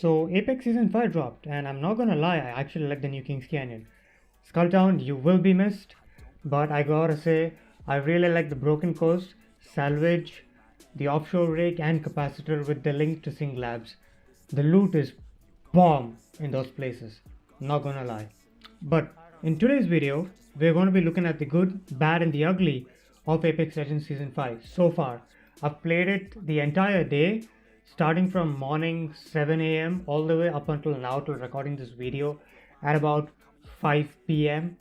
So Apex Season 5 dropped, and I'm not gonna lie, I actually like the new Kings Canyon. Skulltown, you will be missed, but I gotta say, I really like the Broken Coast, Salvage, the Offshore Rig, and Capacitor with the link to Sing Labs. The loot is bomb in those places, not gonna lie. But in today's video, we're going to be looking at the good, bad, and the ugly of Apex Legends Season 5 so far. I've played it the entire day, starting from morning 7 a.m. all the way up until now till recording this video at about 5 p.m.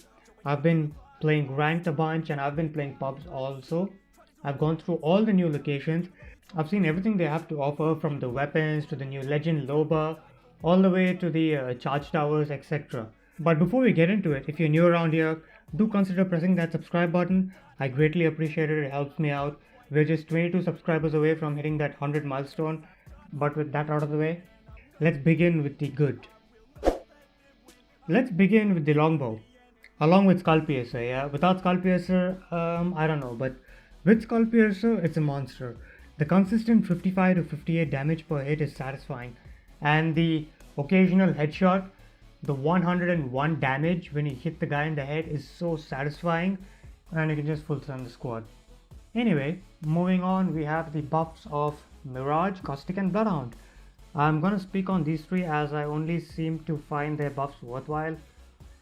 I've been playing ranked a bunch and I've been playing pubs also. I've gone through all the new locations. I've seen everything they have to offer, from the weapons to the new legend Loba, all the way to the charge towers, etc. But before we get into it, if you're new around here, do consider pressing that subscribe button. I greatly appreciate it, it helps me out. We're just 22 subscribers away from hitting that 100 milestone. But with that out of the way, let's begin with the good. Let's begin with the Longbow, along with Skull Piercer. Yeah, without Skull Piercer, I don't know, but with Skull Piercer, it's a monster. The consistent 55 to 58 damage per hit is satisfying, and the occasional headshot, the 101 damage when you hit the guy in the head, is so satisfying, and you can just full stun the squad. Anyway, moving on, we have the buffs of Mirage, Caustic, and Bloodhound. I'm gonna speak on these three as I only seem to find their buffs worthwhile,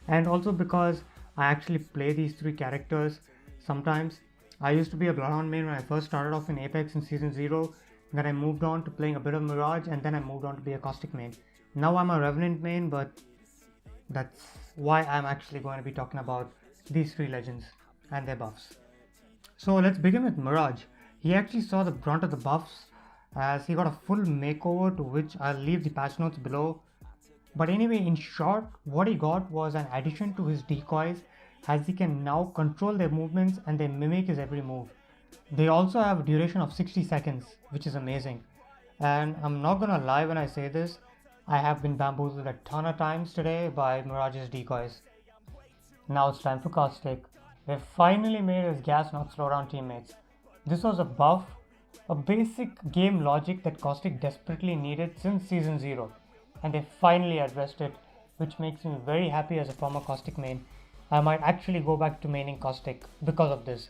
and also because I actually play these three characters sometimes. I used to be a Bloodhound main when I first started off in Apex in Season 0, then I moved on to playing a bit of Mirage, and then I moved on to be a Caustic main. Now I'm a Revenant main, but that's why I'm actually going to be talking about these three legends and their buffs. So let's begin with Mirage. He actually saw the brunt of the buffs as he got a full makeover, to which I'll leave the patch notes below. But anyway, in short, what he got was an addition to his decoys, as he can now control their movements and they mimic his every move. They also have a duration of 60 seconds, which is amazing. And I'm not gonna lie when I say this, I have been bamboozled a ton of times today by Mirage's decoys. Now it's time for Caustic. They've finally made his gas not slow down teammates. This was a buff, a basic game logic that Caustic desperately needed since Season 0, and they finally addressed it, which makes me very happy as a former Caustic main. I might actually go back to maining Caustic because of this,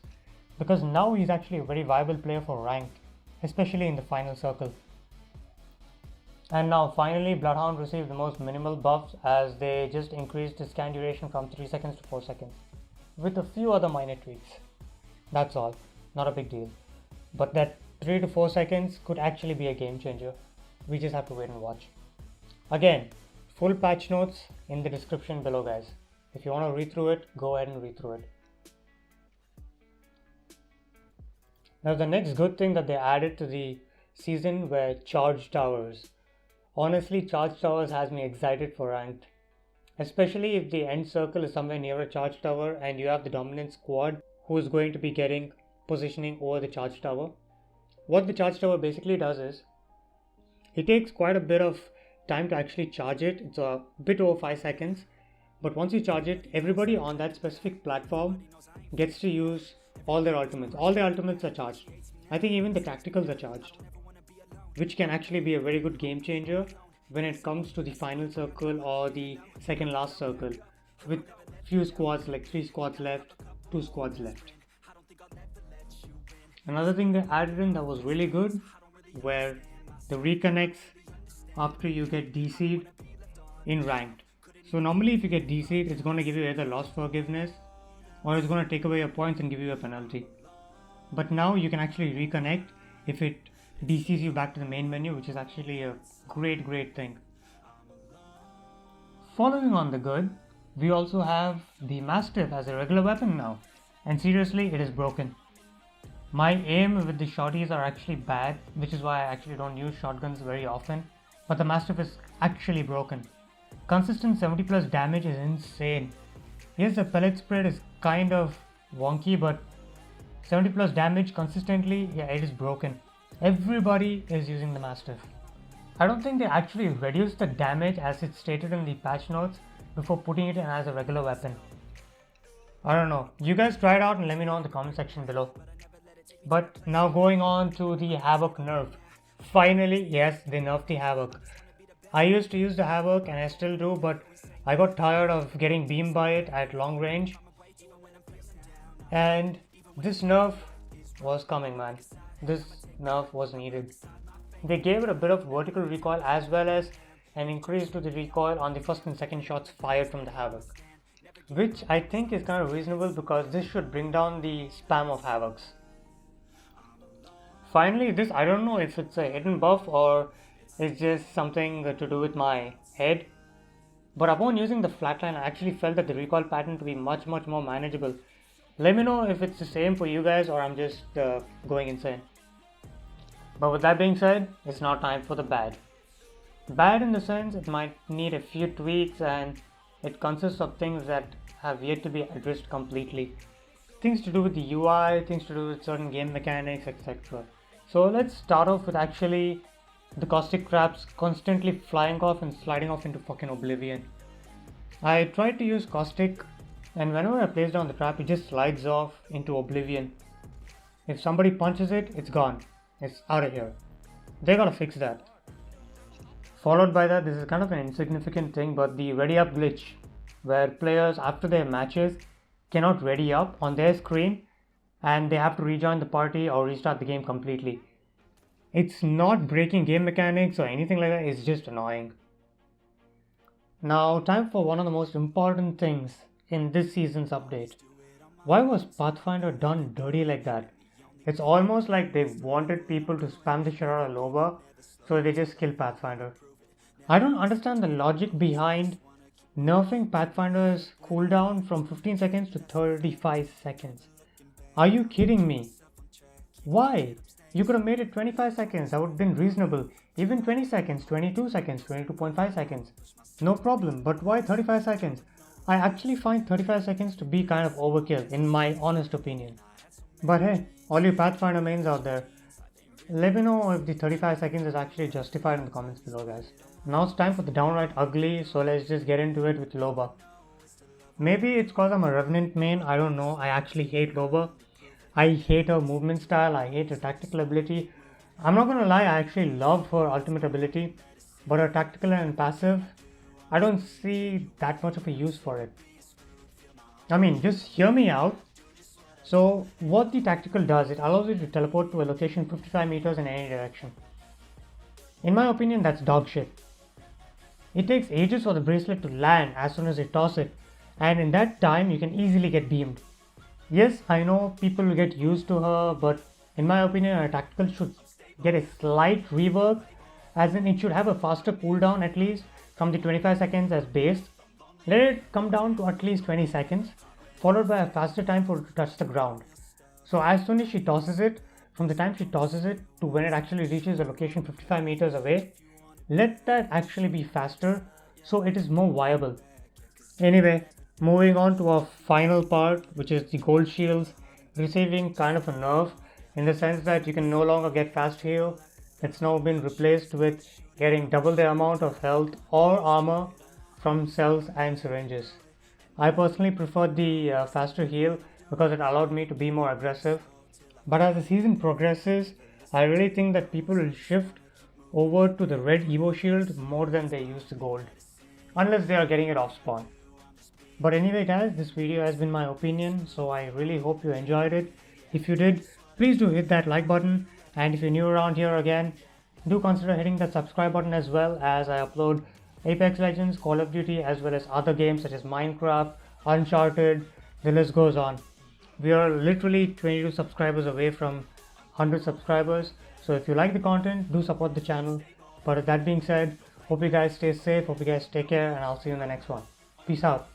because now he's actually a very viable player for ranked, especially in the final circle. And now finally Bloodhound received the most minimal buffs, as they just increased his scan duration from 3 seconds to 4 seconds, with a few other minor tweaks. That's all, not a big deal. But that 3 to 4 seconds could actually be a game changer. We just have to wait and watch. Again, full patch notes in the description below, guys. If you want to read through it, go ahead and read through it. Now the next good thing that they added to the season were charge towers. Honestly, charge towers has me excited for ranked, especially if the end circle is somewhere near a charge tower and you have the dominant squad who is going to be getting positioning over the charge tower. What the charge tower basically does is, it takes quite a bit of time to actually charge it. It's a bit over 5 seconds, but once you charge it, everybody on that specific platform gets to use all their ultimates. All their ultimates are charged. I think even the tacticals are charged, which can actually be a very good game changer when it comes to the final circle or the second last circle, with few squads, like 3 squads left, 2 squads left. Another thing they added in that was really good were the reconnects after you get DC'd in ranked. So normally if you get DC'd, it's going to give you either lost forgiveness or it's going to take away your points and give you a penalty. But now you can actually reconnect if it DCs you back to the main menu, which is actually a great thing. Following on the good, we also have the Mastiff as a regular weapon now, and seriously, it is broken. My aim with the shotties are actually bad, which is why I actually don't use shotguns very often, but the Mastiff is actually broken. Consistent 70 plus damage is insane. Yes, the pellet spread is kind of wonky, but 70 plus damage consistently, yeah, it is broken. Everybody is using the Mastiff. I don't think they actually reduced the damage as it's stated in the patch notes before putting it in as a regular weapon. I don't know. You guys try it out and let me know in the comment section below. But now going on to the Havoc nerf. Finally, yes, they nerfed the Havoc. I used to use the Havoc and I still do, but I got tired of getting beamed by it at long range. And this nerf was coming, man. This nerf was needed. They gave it a bit of vertical recoil as well as an increase to the recoil on the first and second shots fired from the Havoc, which I think is kind of reasonable because this should bring down the spam of Havocs. Finally, this, I don't know if it's a hidden buff or it's just something to do with my head, but upon using the flatline I actually felt that the recoil pattern to be much more manageable. Let me know if it's the same for you guys or I'm just going insane. But with that being said, it's now time for the bad. Bad in the sense it might need a few tweaks and it consists of things that have yet to be addressed completely. Things to do with the UI, things to do with certain game mechanics, etc. So let's start off with actually the caustic traps constantly flying off and sliding off into fucking oblivion. I tried to use caustic and whenever I place down the trap it just slides off into oblivion. If somebody punches it, it's gone. It's out of here. They gotta fix that. Followed by that, this is kind of an insignificant thing, but the ready up glitch, where players after their matches cannot ready up on their screen and they have to rejoin the party or restart the game completely. It's not breaking game mechanics or anything like that, it's just annoying. Now, time for one of the most important things in this season's update. Why was Pathfinder done dirty like that? It's almost like they wanted people to spam the shit out of Loba, so they just killed Pathfinder. I don't understand the logic behind nerfing Pathfinder's cooldown from 15 seconds to 35 seconds. Are you kidding me? Why? You could have made it 25 seconds, that would have been reasonable. Even 20 seconds, 22 seconds, 22.5 seconds. No problem, but why 35 seconds? I actually find 35 seconds to be kind of overkill, in my honest opinion. But hey, all you Pathfinder mains out there, let me know if the 35 seconds is actually justified in the comments below, guys. Now it's time for the downright ugly, so let's just get into it with Loba. Maybe it's cause I'm a Revenant main, I don't know, I actually hate Loba. I hate her movement style, I hate her tactical ability. I'm not gonna lie, I actually love her ultimate ability, but her tactical and passive, I don't see that much of a use for it. I mean, just hear me out. So, what the tactical does, it allows you to teleport to a location 55 meters in any direction. In my opinion, that's dog shit. It takes ages for the bracelet to land as soon as you toss it, and in that time you can easily get beamed. Yes, I know people will get used to her, but in my opinion, a tactical should get a slight rework, as in it should have a faster cooldown at least from the 25 seconds as base. Let it come down to at least 20 seconds, followed by a faster time for it to touch the ground. So as soon as she tosses it, from the time she tosses it to when it actually reaches a location 55 meters away, let that actually be faster so it is more viable. Anyway, moving on to our final part, which is the gold shields receiving kind of a nerf in the sense that you can no longer get fast heal. It's now been replaced with getting double the amount of health or armor from cells and syringes. I personally preferred the faster heal because it allowed me to be more aggressive. But as the season progresses, I really think that people will shift over to the red Evo shield more than they use the gold, unless they are getting it off spawn. But anyway guys, this video has been my opinion, so I really hope you enjoyed it. If you did, please do hit that like button, and if you're new around here again, do consider hitting that subscribe button as well, as I upload Apex Legends, Call of Duty, as well as other games such as Minecraft, Uncharted, the list goes on. We are literally 22 subscribers away from 100 subscribers, so if you like the content, do support the channel. But with that being said, hope you guys stay safe, hope you guys take care, and I'll see you in the next one. Peace out.